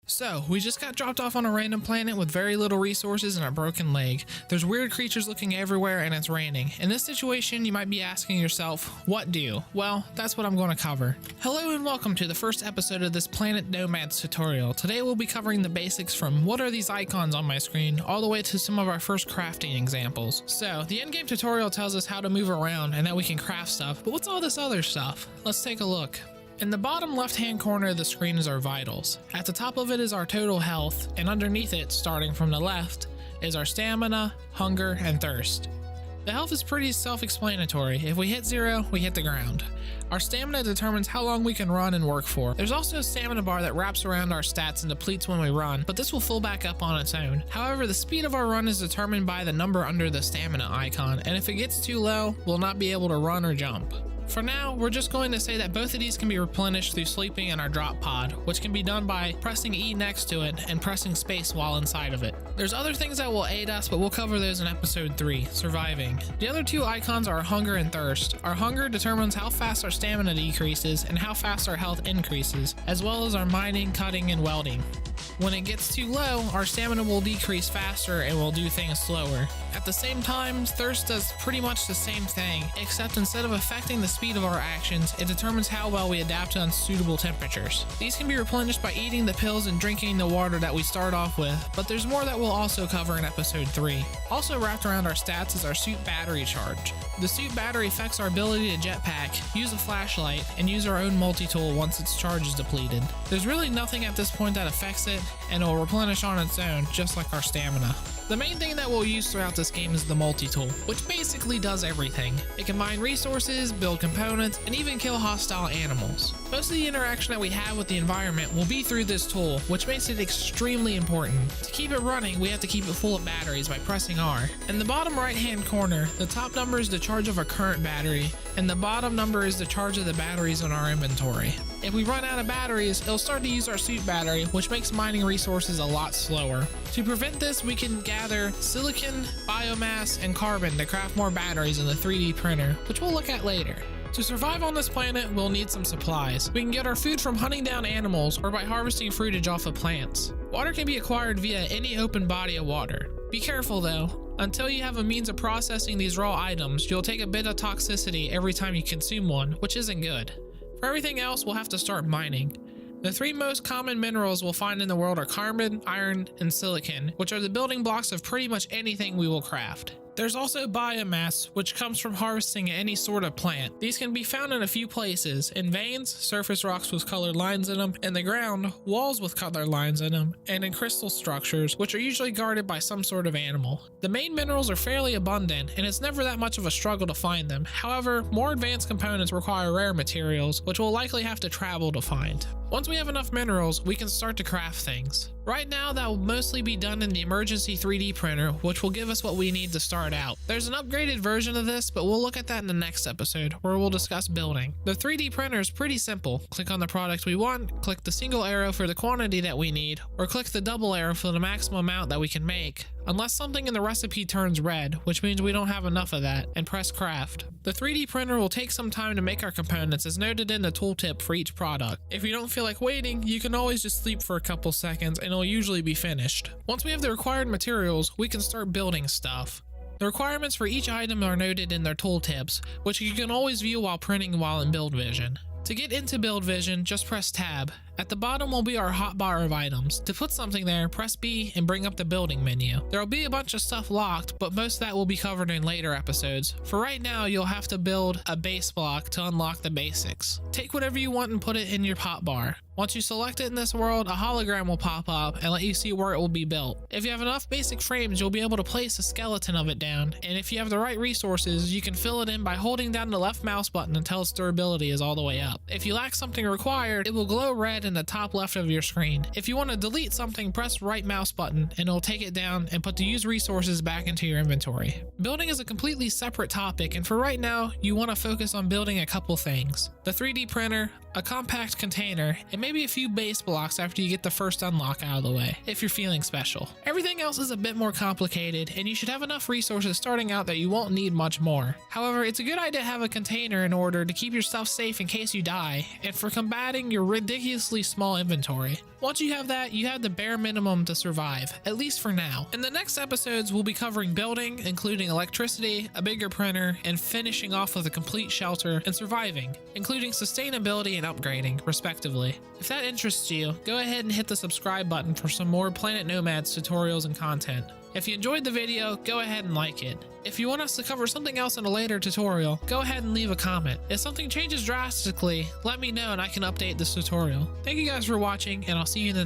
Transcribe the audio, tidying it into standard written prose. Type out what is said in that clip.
So, we just got dropped off on a random planet with very little resources and a broken leg. There's weird creatures looking everywhere and it's raining. In this situation, you might be asking yourself, what do? Well, that's what I'm going to cover. Hello and welcome to the first episode of this Planet Nomads tutorial. Today we'll be covering the basics from what are these icons on my screen, all the way to some of our first crafting examples. So, the endgame tutorial tells us how to move around and that we can craft stuff, but what's all this other stuff? Let's take a look. In the bottom left-hand corner of the screen is our vitals. At the top of it is our total health, and underneath it, starting from the left, is our stamina, hunger, and thirst. The health is pretty self-explanatory. If we hit 0, we hit the ground. Our stamina determines how long we can run and work for. There's also a stamina bar that wraps around our stats and depletes when we run, but this will fill back up on its own. However, the speed of our run is determined by the number under the stamina icon, and if it gets too low, we'll not be able to run or jump. For now, we're just going to say that both of these can be replenished through sleeping in our drop pod, which can be done by pressing E next to it and pressing space while inside of it. There's other things that will aid us, but we'll cover those in episode 3, surviving. The other two icons are hunger and thirst. Our hunger determines how fast our stamina decreases and how fast our health increases, as well as our mining, cutting, and welding. When it gets too low, our stamina will decrease faster and we'll do things slower. At the same time, thirst does pretty much the same thing, except instead of affecting the speed of our actions, it determines how well we adapt to unsuitable temperatures. These can be replenished by eating the pills and drinking the water that we start off with, but there's more that we'll also cover in episode 3. Also wrapped around our stats is our suit battery charge. The suit battery affects our ability to jetpack, use a flashlight, and use our own multi-tool once its charge is depleted. There's really nothing at this point that affects it, and it will replenish on its own, just like our stamina. The main thing that we'll use throughout this game is the multi-tool, which basically does everything. It can mine resources, build components, and even kill hostile animals. Most of the interaction that we have with the environment will be through this tool, which makes it extremely important. To keep it running, we have to keep it full of batteries by pressing R. In the bottom right-hand corner, the top number is the charge of our current battery, and the bottom number is the charge of the batteries in our inventory. If we run out of batteries, it'll start to use our suit battery, which makes mining resources a lot slower. To prevent this, we can gather silicon, biomass, and carbon to craft more batteries in the 3D printer, which we'll look at later. To survive on this planet, we'll need some supplies. We can get our food from hunting down animals or by harvesting fruitage off of plants. Water can be acquired via any open body of water. Be careful though. Until you have a means of processing these raw items, you'll take a bit of toxicity every time you consume one, which isn't good. For everything else, we'll have to start mining. The 3 most common minerals we'll find in the world are carbon, iron, and silicon, which are the building blocks of pretty much anything we will craft. There's also biomass, which comes from harvesting any sort of plant. These can be found in a few places: in veins, surface rocks with colored lines in them, in the ground, walls with colored lines in them, and in crystal structures, which are usually guarded by some sort of animal. The main minerals are fairly abundant, and it's never that much of a struggle to find them. However, more advanced components require rare materials, which we'll likely have to travel to find. Once we have enough minerals, we can start to craft things. Right now, that will mostly be done in the emergency 3D printer, which will give us what we need to start out. There's an upgraded version of this, but we'll look at that in the next episode, where we'll discuss building. The 3D printer is pretty simple. Click on the product we want, click the single arrow for the quantity that we need, or click the double arrow for the maximum amount that we can make, unless something in the recipe turns red, which means we don't have enough of that, and press craft. The 3D printer will take some time to make our components as noted in the tooltip for each product. If you don't feel like waiting, you can always just sleep for a couple seconds and it'll usually be finished. Once we have the required materials, we can start building stuff. The requirements for each item are noted in their tooltips, which you can always view while printing while in Build Vision. To get into Build Vision, just press Tab. At the bottom will be our hotbar of items. To put something there, press B and bring up the building menu. There will be a bunch of stuff locked, but most of that will be covered in later episodes. For right now, you'll have to build a base block to unlock the basics. Take whatever you want and put it in your hotbar. Once you select it in this world, a hologram will pop up and let you see where it will be built. If you have enough basic frames, you'll be able to place a skeleton of it down, and if you have the right resources, you can fill it in by holding down the left mouse button until its durability is all the way up. If you lack something required, it will glow red in the top left of your screen. If you want to delete something, press right mouse button and it'll take it down and put the use resources back into your inventory. Building is a completely separate topic, and for right now, you want to focus on building a couple things: the 3D printer, a compact container, and maybe a few base blocks after you get the first unlock out of the way, if you're feeling special. Everything else is a bit more complicated, and you should have enough resources starting out that you won't need much more. However, it's a good idea to have a container in order to keep your stuff safe in case you die, and for combating your ridiculously small inventory. Once you have that, you have the bare minimum to survive, at least for now. In the next episodes, we'll be covering building, including electricity, a bigger printer, and finishing off with a complete shelter, and surviving, including sustainability and upgrading, respectively. If that interests you, go ahead and hit the subscribe button for some more Planet Nomads tutorials and content. If you enjoyed the video, go ahead and like it. If you want us to cover something else in a later tutorial, go ahead and leave a comment. If something changes drastically, let me know and I can update this tutorial. Thank you guys for watching, and I'll see you in the next